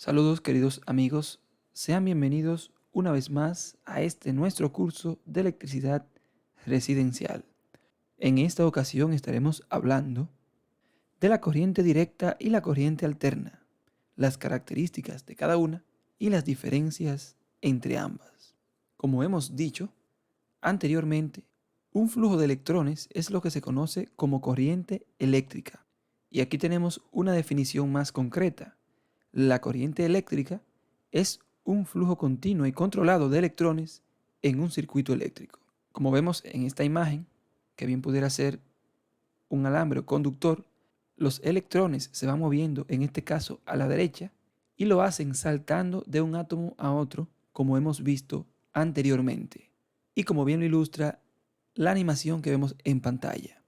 Saludos queridos amigos, sean bienvenidos una vez más a este nuestro curso de electricidad residencial. En esta ocasión estaremos hablando de la corriente directa y la corriente alterna, las características de cada una y las diferencias entre ambas. Como hemos dicho anteriormente, un flujo de electrones es lo que se conoce como corriente eléctrica. Y aquí tenemos una definición más concreta. La corriente eléctrica es un flujo continuo y controlado de electrones en un circuito eléctrico. Como vemos en esta imagen, que bien pudiera ser un alambre o conductor, los electrones se van moviendo, en este caso a la derecha, y lo hacen saltando de un átomo a otro, como hemos visto anteriormente. Y como bien lo ilustra la animación que vemos en pantalla.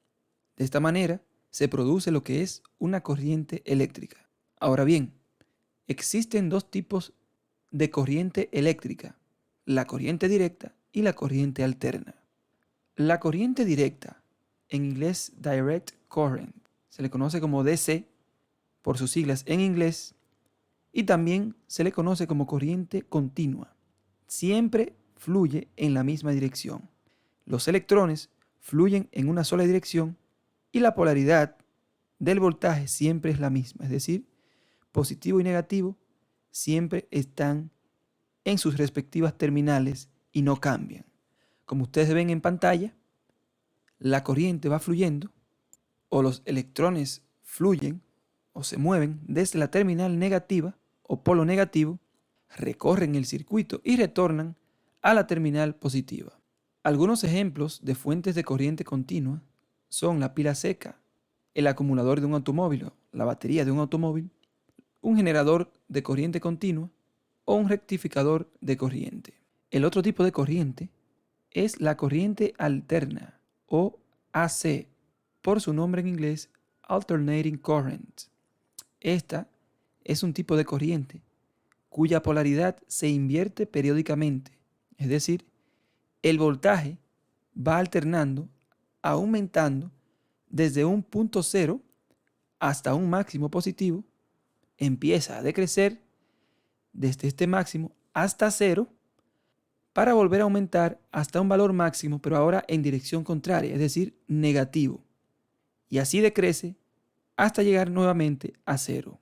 De esta manera se produce lo que es una corriente eléctrica. Ahora bien, existen dos tipos de corriente eléctrica, la corriente directa y la corriente alterna. La corriente directa, en inglés Direct Current, se le conoce como DC por sus siglas en inglés, y también se le conoce como corriente continua. Siempre fluye en la misma dirección. Los electrones fluyen en una sola dirección y la polaridad del voltaje siempre es la misma, es decir, positivo y negativo siempre están en sus respectivas terminales y no cambian. Como ustedes ven en pantalla, la corriente va fluyendo o los electrones fluyen o se mueven desde la terminal negativa o polo negativo, recorren el circuito y retornan a la terminal positiva. Algunos ejemplos de fuentes de corriente continua son la pila seca, el acumulador de un automóvil, la batería de un automóvil, un generador de corriente continua o un rectificador de corriente. El otro tipo de corriente es la corriente alterna o AC, por su nombre en inglés, Alternating Current. Esta es un tipo de corriente cuya polaridad se invierte periódicamente, es decir, el voltaje va alternando, aumentando desde un punto cero hasta un máximo positivo, empieza a decrecer desde este máximo hasta cero para volver a aumentar hasta un valor máximo, pero ahora en dirección contraria, es decir, negativo. Y así decrece hasta llegar nuevamente a cero.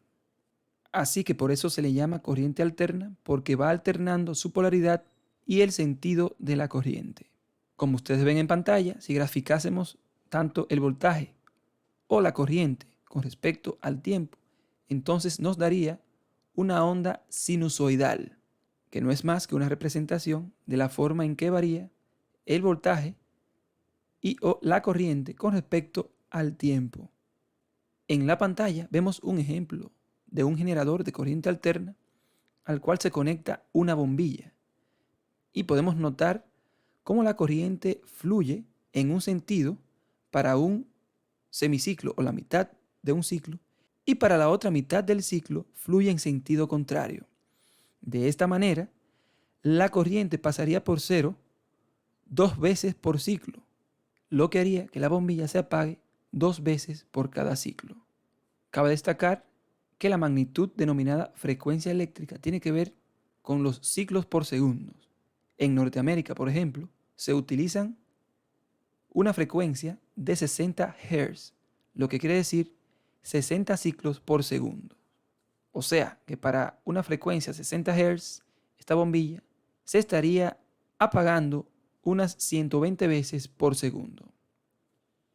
Así que por eso se le llama corriente alterna, porque va alternando su polaridad y el sentido de la corriente. Como ustedes ven en pantalla, si graficásemos tanto el voltaje o la corriente con respecto al tiempo, entonces nos daría una onda sinusoidal, que no es más que una representación de la forma en que varía el voltaje y o la corriente con respecto al tiempo. En la pantalla vemos un ejemplo de un generador de corriente alterna al cual se conecta una bombilla y podemos notar cómo la corriente fluye en un sentido para un semiciclo o la mitad de un ciclo y para la otra mitad del ciclo fluye en sentido contrario. De esta manera, la corriente pasaría por cero 2 veces por ciclo, lo que haría que la bombilla se apague 2 veces por cada ciclo. Cabe destacar que la magnitud denominada frecuencia eléctrica tiene que ver con los ciclos por segundo. En Norteamérica, por ejemplo, se utilizan una frecuencia de 60 Hz, lo que quiere decir 60 ciclos por segundo. O sea que para una frecuencia 60 Hz, esta bombilla se estaría apagando unas 120 veces por segundo.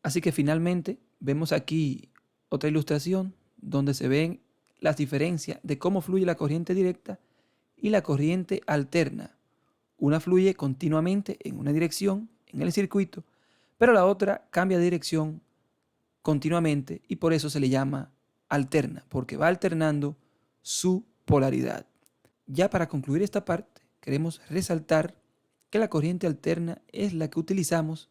Así que finalmente vemos aquí otra ilustración donde se ven las diferencias de cómo fluye la corriente directa y la corriente alterna. Una fluye continuamente en una dirección en el circuito, pero la otra cambia de dirección continuamente y por eso se le llama alterna, porque va alternando su polaridad. Ya para concluir esta parte, queremos resaltar que la corriente alterna es la que utilizamos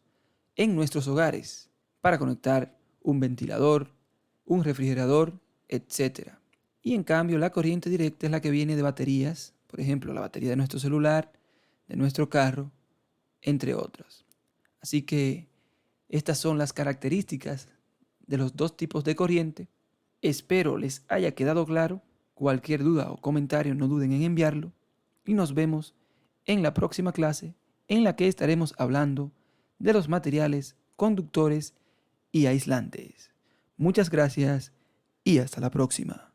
en nuestros hogares para conectar un ventilador, un refrigerador, etc. Y en cambio la corriente directa es la que viene de baterías, por ejemplo la batería de nuestro celular, de nuestro carro, entre otras. Así que estas son las características de los dos tipos de corriente. Espero les haya quedado claro. Cualquier duda o comentario no duden en enviarlo y nos vemos en la próxima clase en la que estaremos hablando de los materiales conductores y aislantes. Muchas gracias y hasta la próxima.